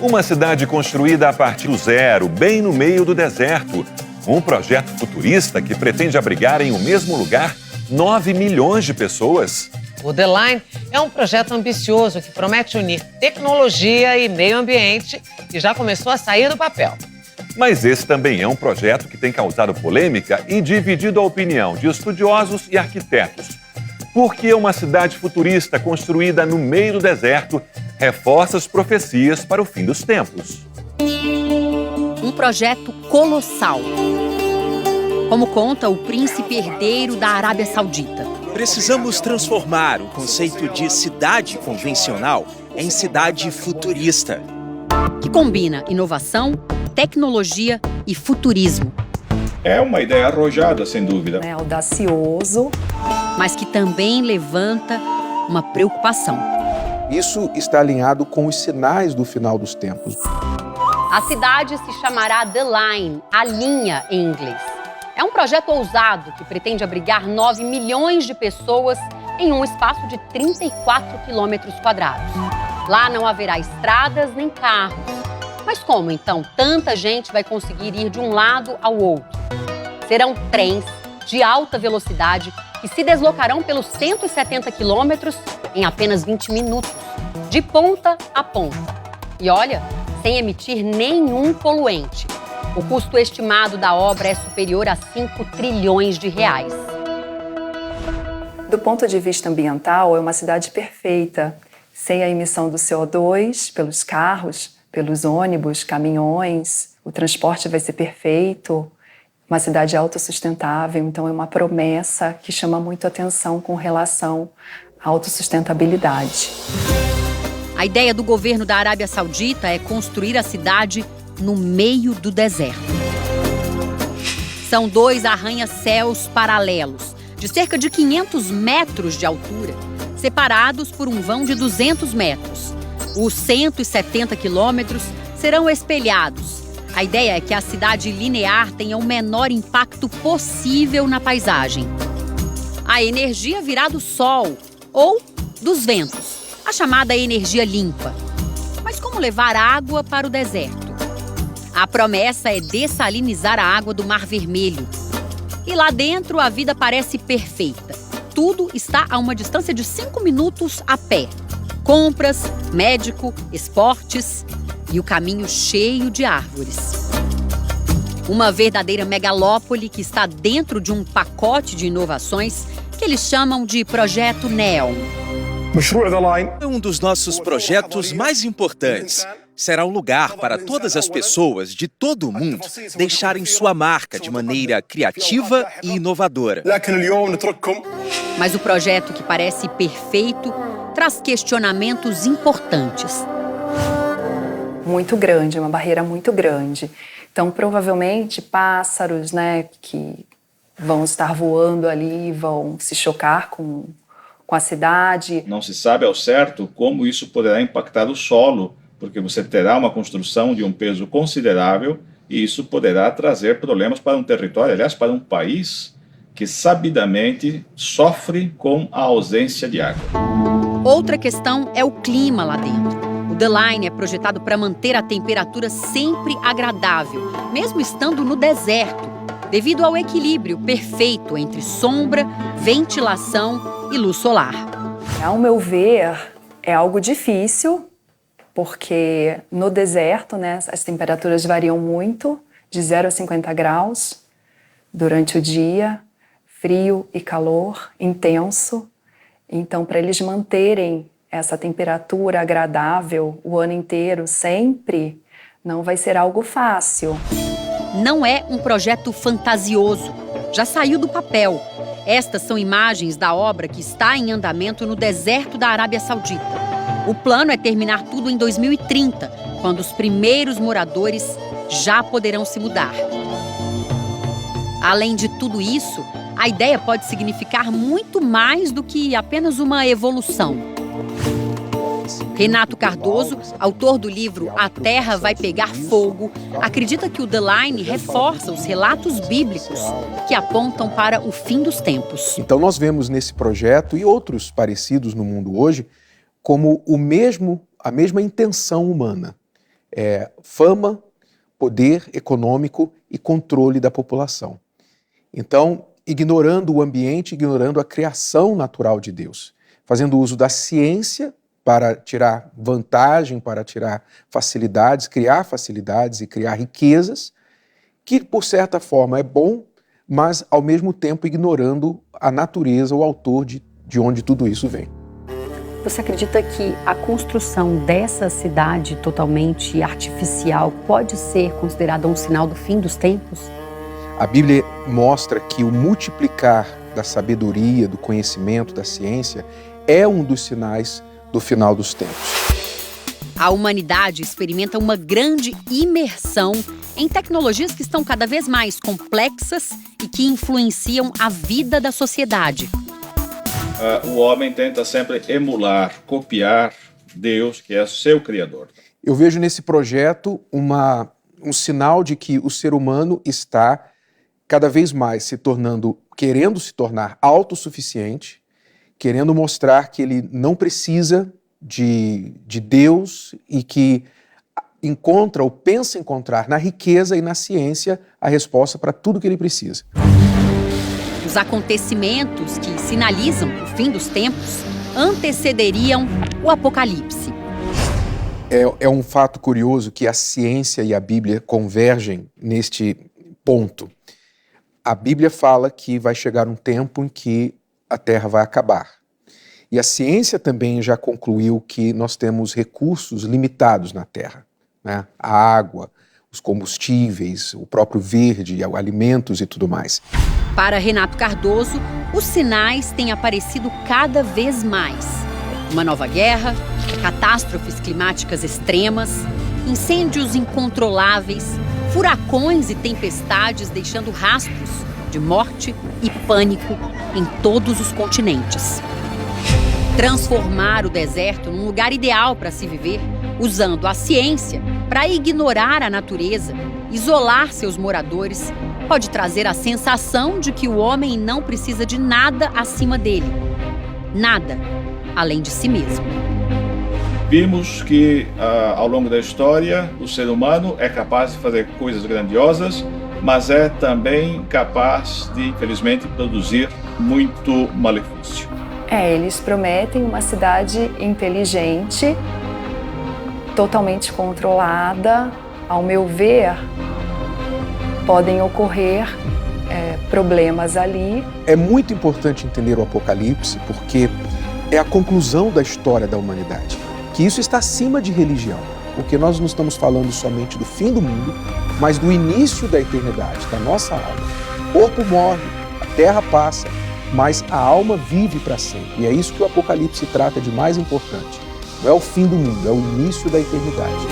Uma cidade construída a partir do zero, bem no meio do deserto. Um projeto futurista que pretende abrigar em um mesmo lugar 9 milhões de pessoas. O The Line é um projeto ambicioso que promete unir tecnologia e meio ambiente e já começou a sair do papel. Mas esse também é um projeto que tem causado polêmica e dividido a opinião de estudiosos e arquitetos. Porque uma cidade futurista construída no meio do deserto reforça as profecias para o fim dos tempos. Um projeto colossal. Como conta o príncipe herdeiro da Arábia Saudita. Precisamos transformar o conceito de cidade convencional em cidade futurista. Que combina inovação, tecnologia e futurismo. É uma ideia arrojada, sem dúvida. É audacioso. Mas que também levanta uma preocupação. Isso está alinhado com os sinais do final dos tempos. A cidade se chamará The Line, a linha em inglês. É um projeto ousado que pretende abrigar 9 milhões de pessoas em um espaço de 34 quilômetros quadrados. Lá não haverá estradas nem carros. Mas como, então, tanta gente vai conseguir ir de um lado ao outro? Serão trens de alta velocidade que se deslocarão pelos 170 quilômetros em apenas 20 minutos, de ponta a ponta. E olha, sem emitir nenhum poluente. O custo estimado da obra é superior a 5 trilhões de reais. Do ponto de vista ambiental, é uma cidade perfeita, sem a emissão do CO2 pelos carros, pelos ônibus, caminhões. O transporte vai ser perfeito, uma cidade autossustentável, então é uma promessa que chama muito atenção com relação à autossustentabilidade. A ideia do governo da Arábia Saudita é construir a cidade no meio do deserto. São 2 arranha-céus paralelos, de cerca de 500 metros de altura, separados por um vão de 200 metros. Os 170 quilômetros serão espelhados. A ideia é que a cidade linear tenha o menor impacto possível na paisagem. A energia virá do sol ou dos ventos, a chamada energia limpa. Mas como levar água para o deserto? A promessa é dessalinizar a água do Mar Vermelho. E lá dentro a vida parece perfeita. Tudo está a uma distância de 5 minutos a pé. Compras, médico, esportes e o caminho cheio de árvores. Uma verdadeira megalópole que está dentro de um pacote de inovações que eles chamam de Projeto Neon. É um dos nossos projetos mais importantes. Será um lugar para todas as pessoas de todo o mundo deixarem sua marca de maneira criativa e inovadora. Mas o projeto, que parece perfeito, traz questionamentos importantes. Muito grande, uma barreira muito grande. Então, provavelmente, pássaros, que vão estar voando ali, vão se chocar com a cidade. Não se sabe ao certo como isso poderá impactar o solo, porque você terá uma construção de um peso considerável e isso poderá trazer problemas para um território, aliás, para um país que sabidamente sofre com a ausência de água. Outra questão é o clima lá dentro. O The Line é projetado para manter a temperatura sempre agradável, mesmo estando no deserto, devido ao equilíbrio perfeito entre sombra, ventilação e luz solar. Ao meu ver, é algo difícil, porque no deserto, as temperaturas variam muito, de 0 a 50 graus durante o dia, frio e calor intenso. Então, para eles manterem essa temperatura agradável o ano inteiro, sempre, não vai ser algo fácil. Não é um projeto fantasioso, já saiu do papel. Estas são imagens da obra que está em andamento no deserto da Arábia Saudita. O plano é terminar tudo em 2030, quando os primeiros moradores já poderão se mudar. Além de tudo isso, a ideia pode significar muito mais do que apenas uma evolução. Renato Cardoso, autor do livro A Terra Vai Pegar Fogo, acredita que o The Line reforça os relatos bíblicos que apontam para o fim dos tempos. Então nós vemos nesse projeto e outros parecidos no mundo hoje como a mesma intenção humana, fama, poder econômico e controle da população. Então, ignorando o ambiente, ignorando a criação natural de Deus, fazendo uso da ciência para tirar vantagem, para tirar facilidades, criar facilidades e criar riquezas, que por certa forma é bom, mas ao mesmo tempo ignorando a natureza, o autor de onde tudo isso vem. Você acredita que a construção dessa cidade totalmente artificial pode ser considerada um sinal do fim dos tempos? A Bíblia mostra que o multiplicar da sabedoria, do conhecimento, da ciência é um dos sinais do final dos tempos. A humanidade experimenta uma grande imersão em tecnologias que estão cada vez mais complexas e que influenciam a vida da sociedade. O homem tenta sempre emular, copiar Deus, que é seu criador. Eu vejo nesse projeto um sinal de que o ser humano está cada vez mais querendo se tornar autossuficiente, querendo mostrar que ele não precisa de Deus e que encontra ou pensa encontrar na riqueza e na ciência a resposta para tudo que ele precisa. Os acontecimentos que sinalizam o fim dos tempos antecederiam o Apocalipse. É um fato curioso que a ciência e a Bíblia convergem neste ponto. A Bíblia fala que vai chegar um tempo em que a Terra vai acabar. E a ciência também já concluiu que nós temos recursos limitados na Terra, né? A água, os combustíveis, o próprio verde, alimentos e tudo mais. Para Renato Cardoso, os sinais têm aparecido cada vez mais. Uma nova guerra, catástrofes climáticas extremas, incêndios incontroláveis, furacões e tempestades deixando rastros de morte e pânico em todos os continentes. Transformar o deserto num lugar ideal para se viver, usando a ciência para ignorar a natureza, isolar seus moradores, pode trazer a sensação de que o homem não precisa de nada acima dele. Nada além de si mesmo. Vimos que, ao longo da história, o ser humano é capaz de fazer coisas grandiosas, mas é também capaz de, infelizmente, produzir muito malefício. Eles prometem uma cidade inteligente, totalmente controlada. Ao meu ver, podem ocorrer problemas ali. É muito importante entender o Apocalipse porque é a conclusão da história da humanidade. Que isso está acima de religião, porque nós não estamos falando somente do fim do mundo, mas do início da eternidade, da nossa alma. O corpo morre, a terra passa, mas a alma vive para sempre. E é isso que o Apocalipse trata de mais importante. Não é o fim do mundo, é o início da eternidade.